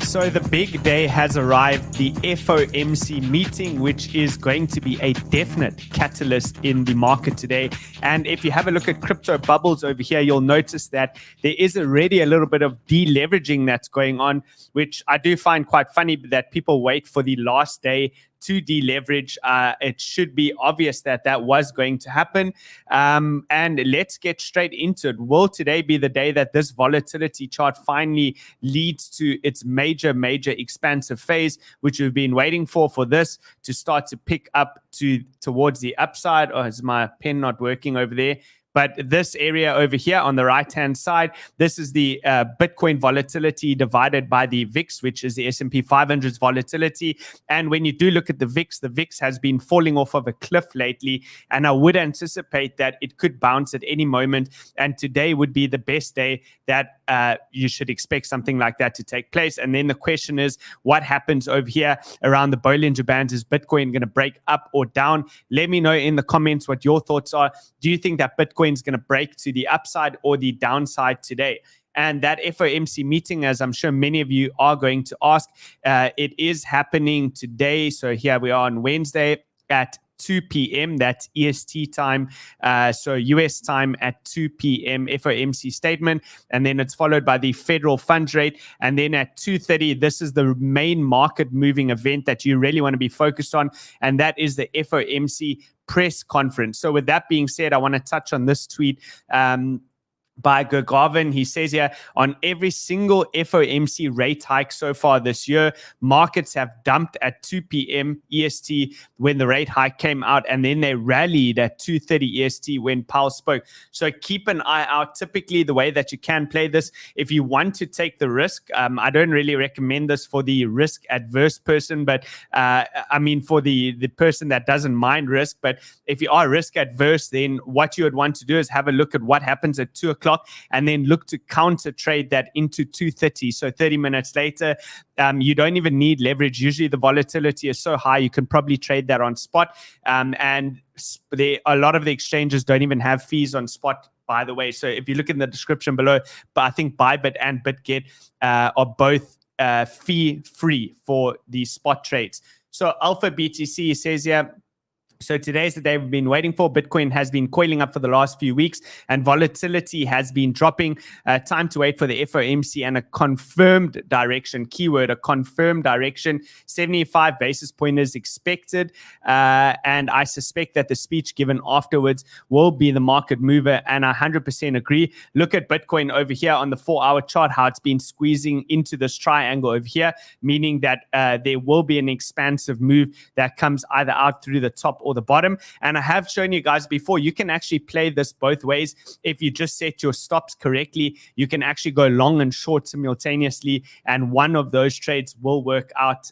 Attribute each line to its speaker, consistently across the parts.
Speaker 1: So the big day has arrived, the FOMC meeting, which is going to be a definite catalyst in the market today. And if you have a look at crypto bubbles over here, you'll notice that there is already a little bit of deleveraging that's going on, which I do find quite funny that people wait for the last day to deleverage. It should be obvious that that was going to happen. And let's get straight into it. Will today be the day that this volatility chart finally leads to its major expansive phase, which we've been waiting for this to start to pick up towards the upside? Or is my pen not working over there? But this area over here on the right-hand side, this is the Bitcoin volatility divided by the VIX, which is the S&P 500's volatility. And when you do look at the VIX has been falling off of a cliff lately. And I would anticipate that it could bounce at any moment. And today would be the best day that you should expect something like that to take place. And then the question is, what happens over here around the Bollinger Bands? Is Bitcoin going to break up or down? Let me know in the comments what your thoughts are. Do you think that Bitcoin is going to break to the upside or the downside today? And that FOMC meeting, as I'm sure many of you are going to ask, it is happening today. So here we are on Wednesday at 2 p.m. That's EST time. So US time at 2 p.m. FOMC statement. And then it's followed by the federal funds rate. And then at 2:30, this is the main market moving event that you really want to be focused on. And that is the FOMC press conference. So with that being said, I want to touch on this tweet by Government. He says here, on every single FOMC rate hike so far this year, markets have dumped at 2 p.m. EST when the rate hike came out, and then they rallied at 2:30 EST when Powell spoke. So keep an eye out. Typically, the way that you can play this, if you want to take the risk, I don't really recommend this for the risk adverse person, but I mean for the person that doesn't mind risk. But if you are risk adverse, then what you would want to do is have a look at what happens at 2 o'clock and then look to counter trade that into 2:30. So 30 minutes later, you don't even need leverage. Usually the volatility is so high, you can probably trade that on spot. And a lot of the exchanges don't even have fees on spot, by the way. So if you look in the description below, but I think BYBIT and BitGet are both fee-free for the spot trades. So Alpha BTC says here, so today's the day we've been waiting for. Bitcoin has been coiling up for the last few weeks and volatility has been dropping. Time to wait for the FOMC and a confirmed direction. Keyword, a confirmed direction. 75 basis pointers expected. And I suspect that the speech given afterwards will be the market mover. And I 100% agree. Look at Bitcoin over here on the 4-hour chart, how it's been squeezing into this triangle over here, meaning that there will be an expansive move that comes either out through the top or the bottom. And I have shown you guys before, you can actually play this both ways. If you just set your stops correctly, you can actually go long and short simultaneously, and one of those trades will work out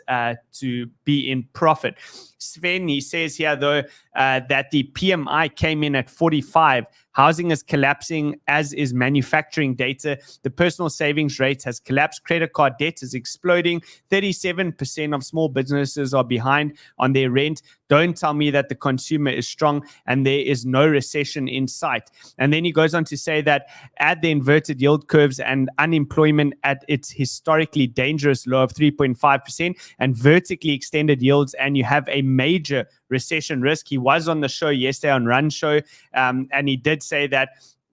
Speaker 1: to be in profit. Sven, he says here though that the PMI came in at 45. Housing is collapsing, as is manufacturing data. The personal savings rate has collapsed. Credit card debt is exploding. 37% of small businesses are behind on their rent. Don't tell me that the consumer is strong and there is no recession in sight. And then he goes on to say that add the inverted yield curves and unemployment at its historically dangerous low of 3.5% and vertically extended yields, and you have a major recession risk. He was on the show yesterday on Run Show, and he did say that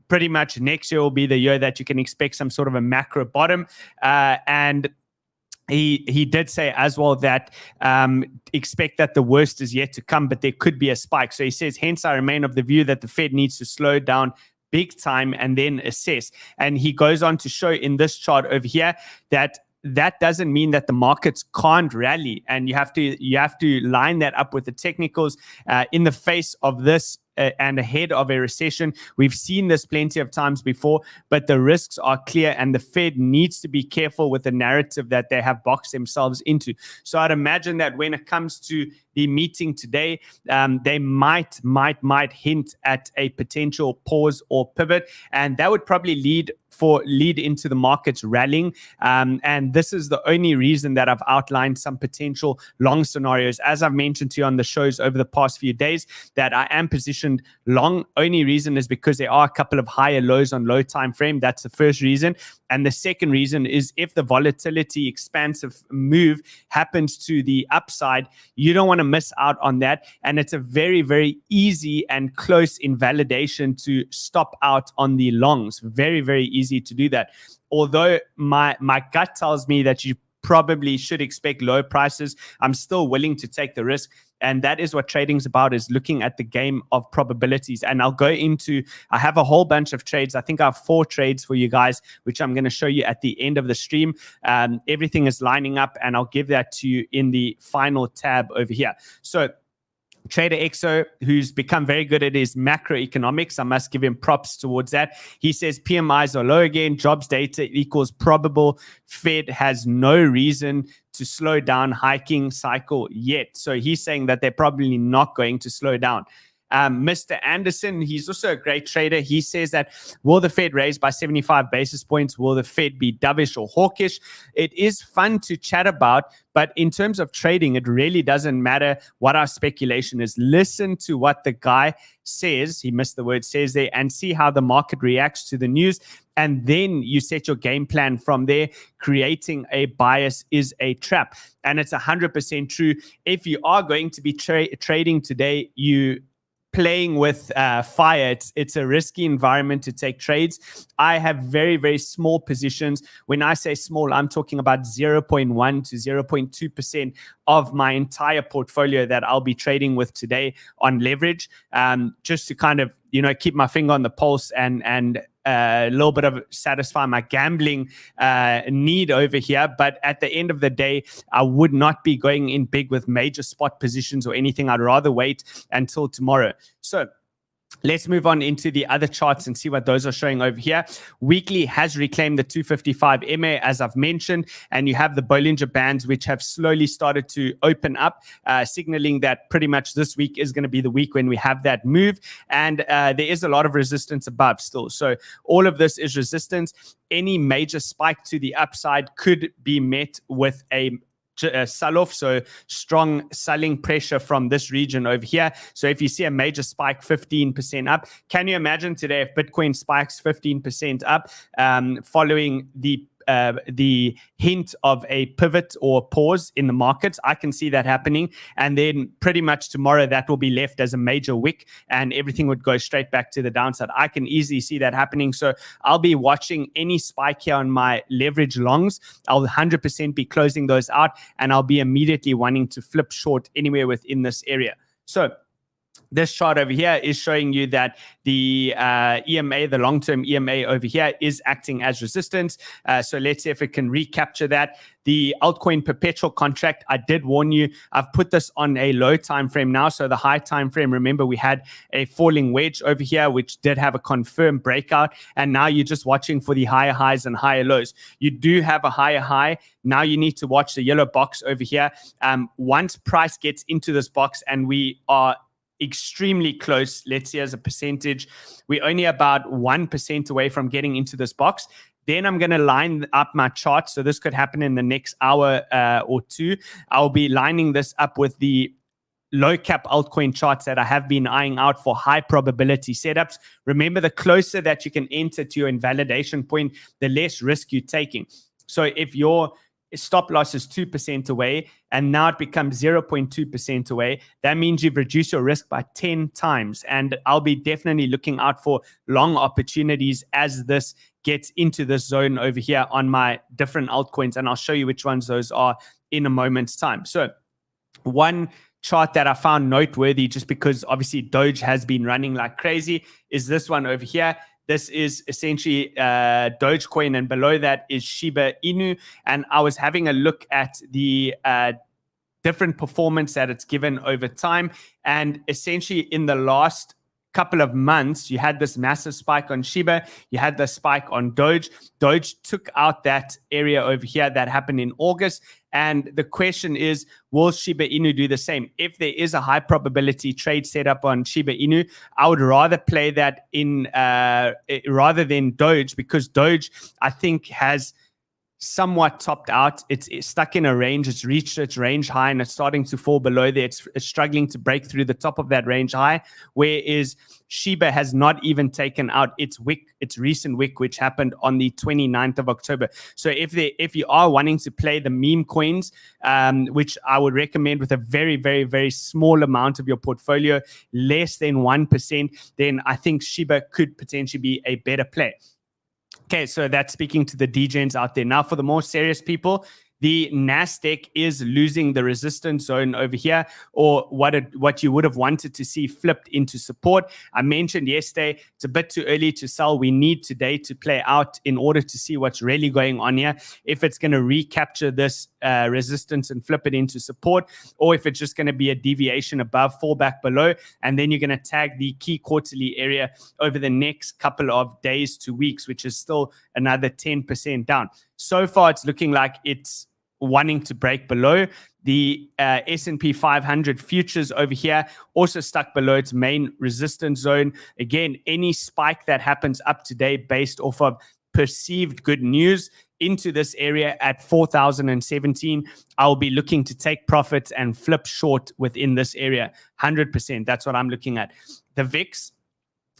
Speaker 1: pretty much next year will be the year that you can expect some sort of a macro bottom. And he did say as well that expect that the worst is yet to come, but there could be a spike. So he says, hence I remain of the view that the Fed needs to slow down big time and then assess. And he goes on to show in this chart over here that doesn't mean that the markets can't rally, and you have to line that up with the technicals in the face of this and ahead of a recession. We've seen this plenty of times before, but the risks are clear and the Fed needs to be careful with the narrative that they have boxed themselves into. So I'd imagine that when it comes to the meeting today, they might hint at a potential pause or pivot, and that would probably lead for lead into the markets rallying. And this is the only reason that I've outlined some potential long scenarios, as I've mentioned to you on the shows over the past few days, that I am positioned long. Only reason is because there are a couple of higher lows on low time frame. That's the first reason. And the second reason is if the volatility expansive move happens to the upside, you don't want to miss out on that. And it's a very, very easy and close invalidation to stop out on the longs. Very, very easy to do that. Although my gut tells me that you probably should expect low prices, I'm still willing to take the risk. And that is what trading's about, is looking at the game of probabilities. And I have a whole bunch of trades. I think I have 4 trades for you guys, which I'm going to show you at the end of the stream. Everything is lining up, and I'll give that to you in the final tab over here. So Trader XO, who's become very good at his macroeconomics, I must give him props towards that. He says PMIs are low again, jobs data equals probable. Fed has no reason to slow down hiking cycle yet. So he's saying that they're probably not going to slow down. Mr. Anderson, he's also a great trader. He says that, will the Fed raise by 75 basis points? Will the Fed be dovish or hawkish? It is fun to chat about, but in terms of trading, it really doesn't matter what our speculation is. Listen to what the guy says, he missed the word says there, and see how the market reacts to the news. And then you set your game plan from there. Creating a bias is a trap. And it's 100% true. If you are going to be trading today, you playing with fire. It's a risky environment to take trades. I have very, very small positions. When I say small, I'm talking about 0.1 to 0.2% of my entire portfolio that I'll be trading with today on leverage, just to kind of, keep my finger on the pulse and a little bit of satisfy my gambling need over here. But at the end of the day, I would not be going in big with major spot positions or anything. I'd rather wait until tomorrow. So let's move on into the other charts and see what those are showing over here. Weekly has reclaimed the 255 MA, as I've mentioned, and you have the Bollinger Bands, which have slowly started to open up, signaling that pretty much this week is going to be the week when we have that move. And there is a lot of resistance above still. So all of this is resistance. Any major spike to the upside could be met with a sell-off, so strong selling pressure from this region over here. So if you see a major spike 15% up, can you imagine today if Bitcoin spikes 15% up following the hint of a pivot or pause in the markets? I can see that happening, and then pretty much tomorrow that will be left as a major wick and everything would go straight back to the downside. I can easily see that happening. So I'll be watching any spike here on my leverage longs. I'll 100% be closing those out, and I'll be immediately wanting to flip short anywhere within this area. So this chart over here is showing you that the EMA, the long-term EMA over here, is acting as resistance. So let's see if it can recapture that. The altcoin perpetual contract, I did warn you, I've put this on a low time frame now. So the high time frame, remember we had a falling wedge over here, which did have a confirmed breakout. And now you're just watching for the higher highs and higher lows. You do have a higher high. Now you need to watch the yellow box over here. Once price gets into this box and we are extremely close, let's see as a percentage, we're only about 1% away from getting into this box. Then I'm going to line up my chart. So this could happen in the next hour or two. I'll be lining this up with the low cap altcoin charts that I have been eyeing out for high probability setups. Remember, the closer that you can enter to your invalidation point, the less risk you're taking. So if your stop loss is 2% away and now it becomes 0.2% away, that means you've reduced your risk by 10 times. And I'll be definitely looking out for long opportunities as this gets into this zone over here on my different altcoins. And I'll show you which ones those are in a moment's time. So one chart that I found noteworthy, just because obviously Doge has been running like crazy, is this one over here. This is essentially DogeCoin, and below that is Shiba Inu. And I was having a look at the different performance that it's given over time. And essentially in the last couple of months, you had this massive spike on Shiba, you had the spike on Doge. Doge took out that area over here that happened in August. And the question is, will Shiba Inu do the same? If there is a high probability trade set up on Shiba Inu, I would rather play that in rather than Doge, because Doge, I think, has somewhat topped out. It's stuck in a range. It's reached its range high and it's starting to fall below there. It's struggling to break through the top of that range high, whereas Shiba has not even taken out its wick, its recent wick, which happened on the 29th of October. So if you are wanting to play the meme coins, which I would recommend with a very, very, very small amount of your portfolio, less than 1%, then I think Shiba could potentially be a better play. Okay, so that's speaking to the DGens out there. Now, for the more serious people, the NASDAQ is losing the resistance zone over here, or what you would have wanted to see flipped into support. I mentioned yesterday, it's a bit too early to sell. We need today to play out in order to see what's really going on here. If it's going to recapture this resistance and flip it into support, or if it's just going to be a deviation above, fall back below, and then you're going to tag the key quarterly area over the next couple of days to weeks, which is still another 10% down. So far, it's looking like it's wanting to break below. The S&P 500 futures over here also stuck below its main resistance zone. Again, any spike that happens up today based off of perceived good news into this area at 4,017, I'll be looking to take profits and flip short within this area. 100%. That's what I'm looking at. The VIX,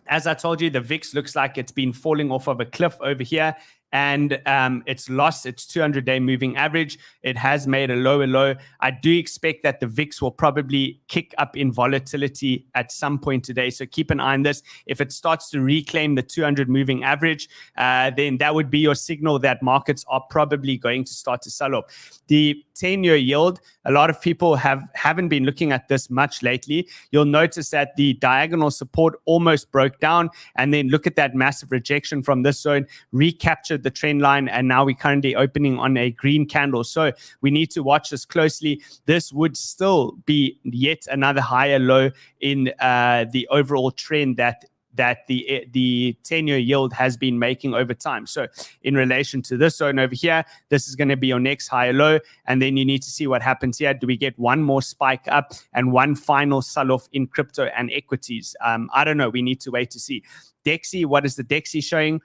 Speaker 1: as I told you, the VIX looks like it's been falling off of a cliff over here. And it's lost its 200-day moving average. It has made a lower low. I do expect that the VIX will probably kick up in volatility at some point today. So keep an eye on this. If it starts to reclaim the 200 moving average, then that would be your signal that markets are probably going to start to sell off. The 10-year yield, a lot of people haven't been looking at this much lately. You'll notice that the diagonal support almost broke down, and then look at that massive rejection from this zone, recaptured the trend line, and now we're currently opening on a green candle. So we need to watch this closely. This would still be yet another higher low in the overall trend that the 10-year yield has been making over time. So in relation to this zone over here, this is going to be your next higher low, and then you need to see what happens here. Do we get one more spike up and one final sell-off in crypto and equities? I don't know. We need to wait to see. DXY, what is the DXY showing?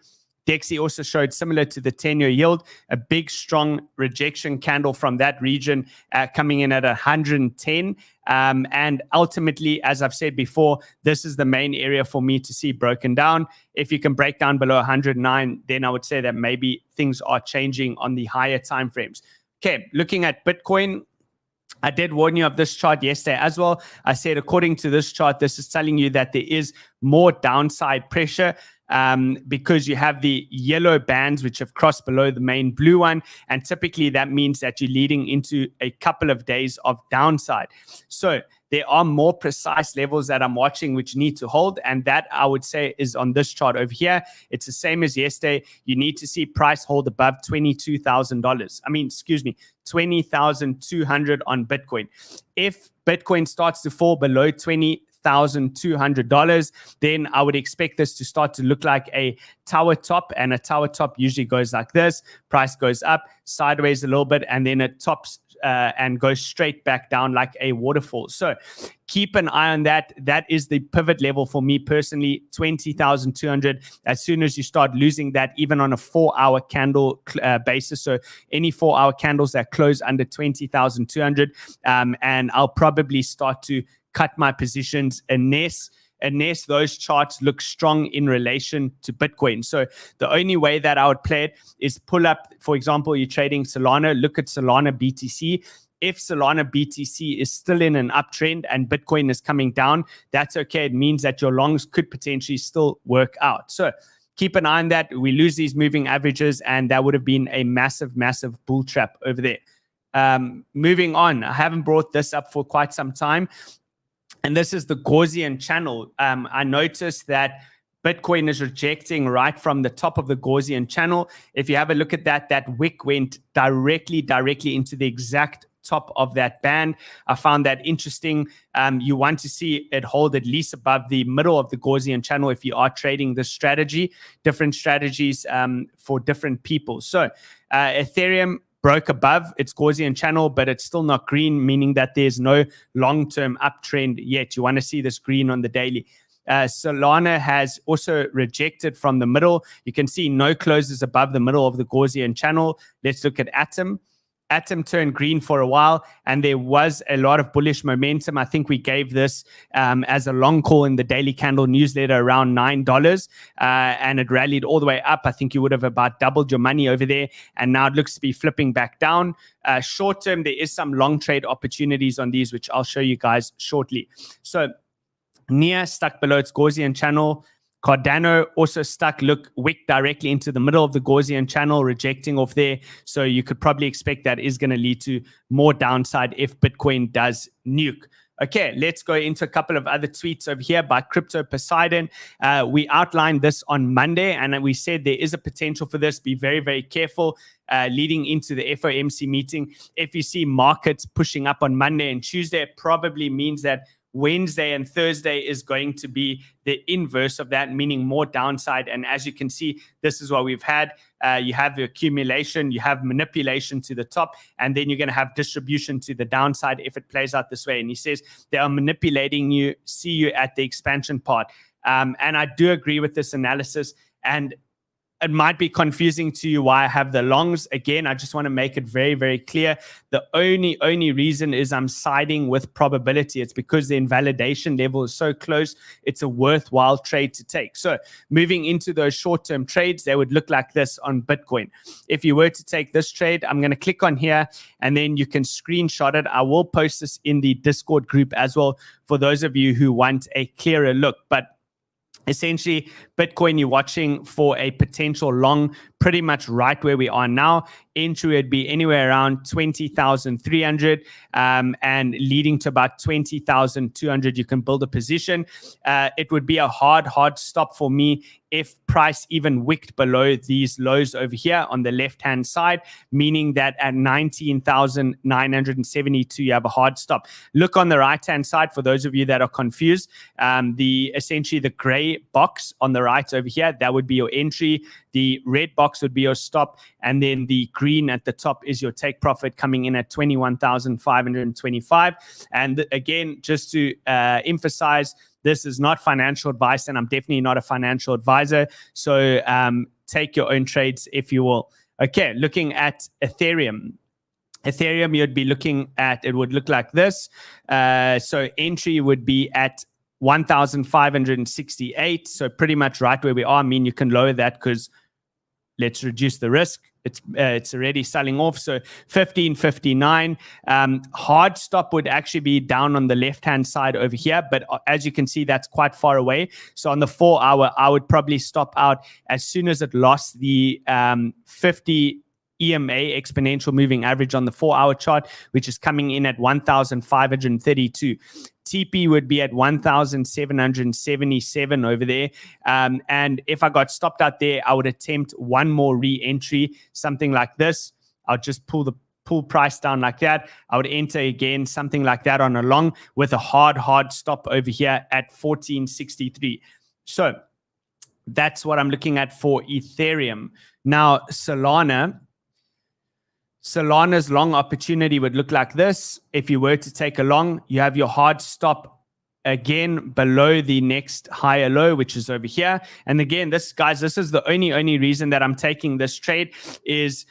Speaker 1: DXY also showed, similar to the 10-year yield, a big, strong rejection candle from that region coming in at 110. And ultimately, as I've said before, this is the main area for me to see broken down. If you can break down below 109, then I would say that maybe things are changing on the higher time frames. Okay, looking at Bitcoin, I did warn you of this chart yesterday as well. I said, according to this chart, this is telling you that there is more downside pressure because you have the yellow bands which have crossed below the main blue one. And typically that means that you're leading into a couple of days of downside. So there are more precise levels that I'm watching which need to hold. And that, I would say, is on this chart over here. It's the same as yesterday. You need to see price hold above $22,000. I mean, excuse me, 20,200 on Bitcoin. If Bitcoin starts to fall below $20,200, then I would expect this to start to look like a tower top, and a tower top usually goes like this. Price goes up sideways a little bit, and then it tops and goes straight back down like a waterfall. So keep an eye on that. That is the pivot level for me personally, 20,200. As soon as you start losing that, even on a 4-hour candle basis, so any 4-hour candles that close under 20,200, and I'll probably start to cut my positions unless those charts look strong in relation to Bitcoin. So the only way that I would play it is pull up, for example, you're trading Solana, look at Solana BTC. If Solana BTC is still in an uptrend and Bitcoin is coming down, that's okay. It means that your longs could potentially still work out. So keep an eye on that. We lose these moving averages, and that would have been a massive, massive bull trap over there. Moving on, I haven't brought this up for quite some time. And this is the Gaussian channel. I noticed that Bitcoin is rejecting right from the top of the Gaussian channel. If you have a look at that, that wick went directly into the exact top of that band. I found that interesting. You want to see it hold at least above the middle of the Gaussian channel if you are trading this strategy. Different strategies for different people. So Ethereum broke above its Gaussian channel, but it's still not green, meaning that there's no long-term uptrend yet. You want to see this green on the daily. Solana has also rejected from the middle. You can see no closes above the middle of the Gaussian channel. Let's look at Atom. Atom turned green for a while, and there was a lot of bullish momentum. I think we gave this as a long call in the daily candle newsletter around $9, and it rallied all the way up. I think you would have about doubled your money over there, and now it looks to be flipping back down. Short term, there is some long trade opportunities on these, which I'll show you guys shortly. So NIA stuck below its Gaussian channel. Cardano also stuck, wick directly into the middle of the Gaussian channel, rejecting off there. So you could probably expect that is going to lead to more downside if Bitcoin does nuke. Okay, let's go into a couple of other tweets over here by Crypto Poseidon. We outlined this on Monday, and we said there is a potential for this. Be very, very careful leading into the FOMC meeting. If you see markets pushing up on Monday and Tuesday, it probably means that Wednesday and Thursday is going to be the inverse of that, meaning more downside. And as you can see, this is what we've had. You have the accumulation, you have manipulation to the top, and then you're going to have distribution to the downside if it plays out this way. And he says they are manipulating you, see you at the expansion part. And I do agree with this analysis. And it might be confusing to you why I have the longs. Again, I just want to make it very, very clear. The only reason is I'm siding with probability. It's because the invalidation level is so close. It's a worthwhile trade to take. So moving into those short-term trades, they would look like this on Bitcoin. If you were to take this trade, I'm going to click on here, and then you can screenshot it. I will post this in the Discord group as well for those of you who want a clearer look. But essentially, Bitcoin, you're watching for a potential long, pretty much right where we are now. Entry would be anywhere around 20,300 and leading to about 20,200. You can build a position. It would be a hard stop for me if price even wicked below these lows over here on the left-hand side, meaning that at 19,972, you have a hard stop. Look on the right-hand side for those of you that are confused. Essentially the gray box on the right over here, that would be your entry. The red box would be your stop, and then the green at the top is your take profit coming in at 21,525. And again, just to emphasize, this is not financial advice, and I'm definitely not a financial advisor. So take your own trades if you will. Okay, looking at Ethereum. Ethereum, you'd be looking at, it would look like this. So entry would be at 1,568. So pretty much right where we are. I mean, you can lower that because let's reduce the risk. It's already selling off. So 1559. Hard stop would actually be down on the left-hand side over here. But as you can see, that's quite far away. So on the 4 hour, I would probably stop out as soon as it lost the 50 EMA exponential moving average on the 4 hour chart, which is coming in at 1,532. TP would be at 1,777 over there. And if I got stopped out there, I would attempt one more re-entry, something like this. I'll just pull price down like that. I would enter again, something like that on a long with a hard stop over here at 1463. So that's what I'm looking at for Ethereum. Now, Solana's long opportunity would look like this. If you were to take a long, you have your hard stop again below the next higher low, which is over here. And again, this is the only reason that I'm taking this trade is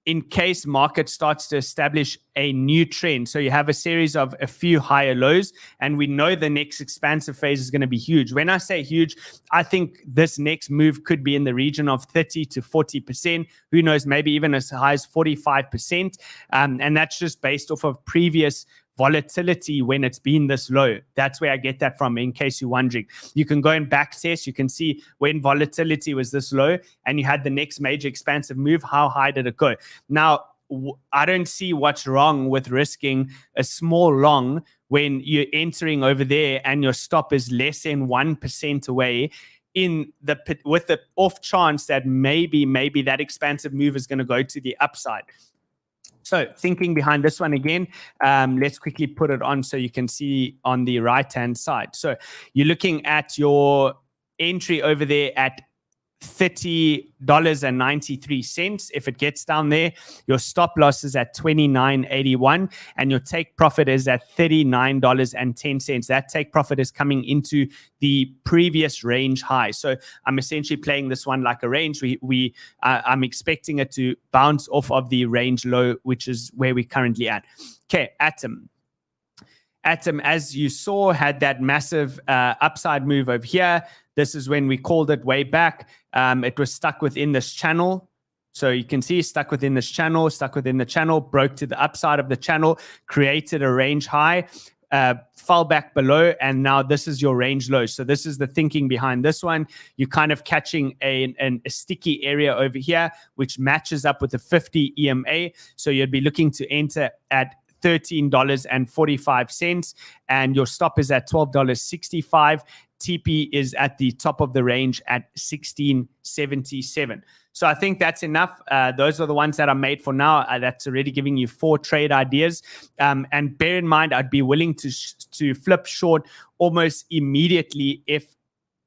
Speaker 1: in case market starts to establish a new trend. So you have a series of a few higher lows, and we know the next expansive phase is going to be huge. When I say huge, I think this next move could be in the region of 30 to 40%. Who knows, maybe even as high as 45%. And that's just based off of previous volatility when it's been this low. That's where I get that from, in case you're wondering. You can go and back test. You can see when volatility was this low and you had the next major expansive move, how high did it go? Now, I don't see what's wrong with risking a small long when you're entering over there and your stop is less than 1% away with the off chance that maybe that expansive move is going to go to the upside. So thinking behind this one again, let's quickly put it on so you can see on the right-hand side. So you're looking at your entry over there at $30.93. If it gets down there, your stop loss is at $29.81 and your take profit is at $39.10. That take profit is coming into the previous range high. So I'm essentially playing this one like a range. I'm expecting it to bounce off of the range low, which is where we're currently at. Okay, Atom, as you saw, had that massive upside move over here. This is when we called it way back. It was stuck within this channel. So you can see stuck within this channel, broke to the upside of the channel, created a range high, fell back below, and now this is your range low. So this is the thinking behind this one. You're kind of catching a sticky area over here, which matches up with the 50 EMA. So you'd be looking to enter at $13.45, and your stop is at $12.65. TP is at the top of the range at 1677. So I think that's enough. Those are the ones that are made for now. That's already giving you 4 trade ideas. And bear in mind, I'd be willing to flip short almost immediately if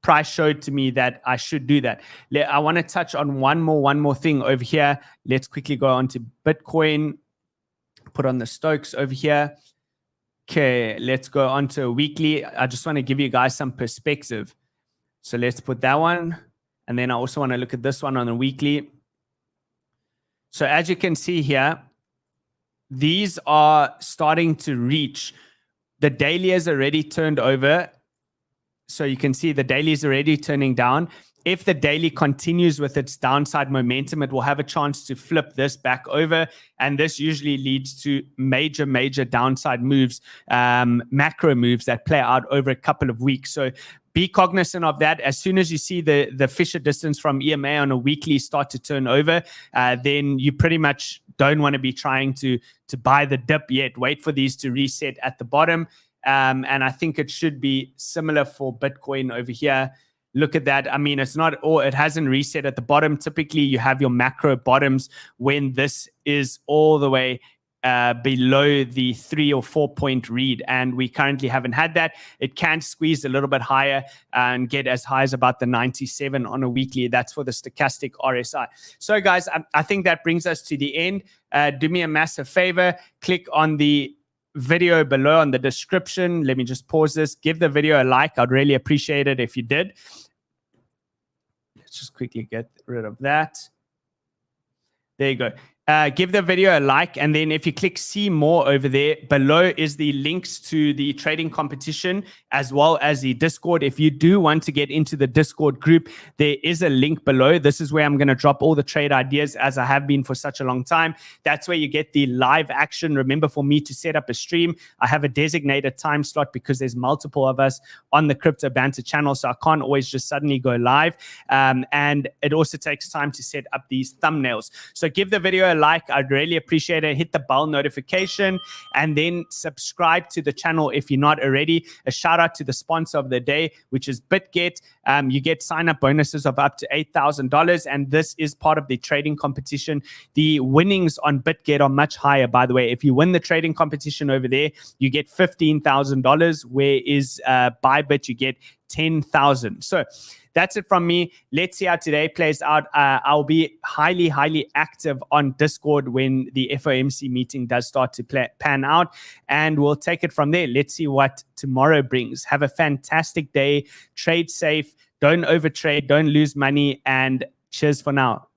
Speaker 1: price showed to me that I should do that. I want to touch on one more thing over here. Let's quickly go on to Bitcoin. Put on the Stokes over here. Okay, let's go on to a weekly. I just want to give you guys some perspective. So let's put that one. And then I also want to look at this one on a weekly. So as you can see here, these are starting to reach. The daily has already turned over. So you can see the daily is already turning down. If the daily continues with its downside momentum, it will have a chance to flip this back over. And this usually leads to major downside moves, macro moves that play out over a couple of weeks. So be cognizant of that. As soon as you see the Fisher distance from EMA on a weekly start to turn over, then you pretty much don't want to be trying to buy the dip yet. Wait for these to reset at the bottom. And I think it should be similar for Bitcoin over here. Look at that. I mean, it hasn't reset at the bottom. Typically, you have your macro bottoms when this is all the way below the 3 or 4 point read, and we currently haven't had that. It can squeeze a little bit higher and get as high as about the 97 on a weekly. That's for the stochastic RSI. So guys, I think that brings us to the end. Do me a massive favor, click on the video below on the description. Let me just pause this. Give the video a like. I'd really appreciate it if you did. Let's just quickly get rid of that. There you go. Give the video a like, and then if you click see more over there, below is the links to the trading competition as well as the Discord. If you do want to get into the Discord group, there is a link below. This is where I'm going to drop all the trade ideas, as I have been for such a long time. That's where you get the live action. Remember, for me to set up a stream, I have a designated time slot because there's multiple of us on the Crypto Banter channel, so I can't always just suddenly go live. And it also takes time to set up these thumbnails. So give the video a like. I'd really appreciate it. Hit the bell notification and then subscribe to the channel if you're not already. A shout out to the sponsor of the day, which is BITGET. You get sign up bonuses of up to $8,000, and this is part of the trading competition. The winnings on BITGET are much higher, by the way. If you win the trading competition over there, you get $15,000, whereas BYBIT you get 10,000. So that's it from me. Let's see how today plays out. I'll be highly active on Discord when the FOMC meeting does start to pan out, and we'll take it from there. Let's see what tomorrow brings. Have a fantastic day. Trade safe. Don't overtrade. Don't lose money. And cheers for now.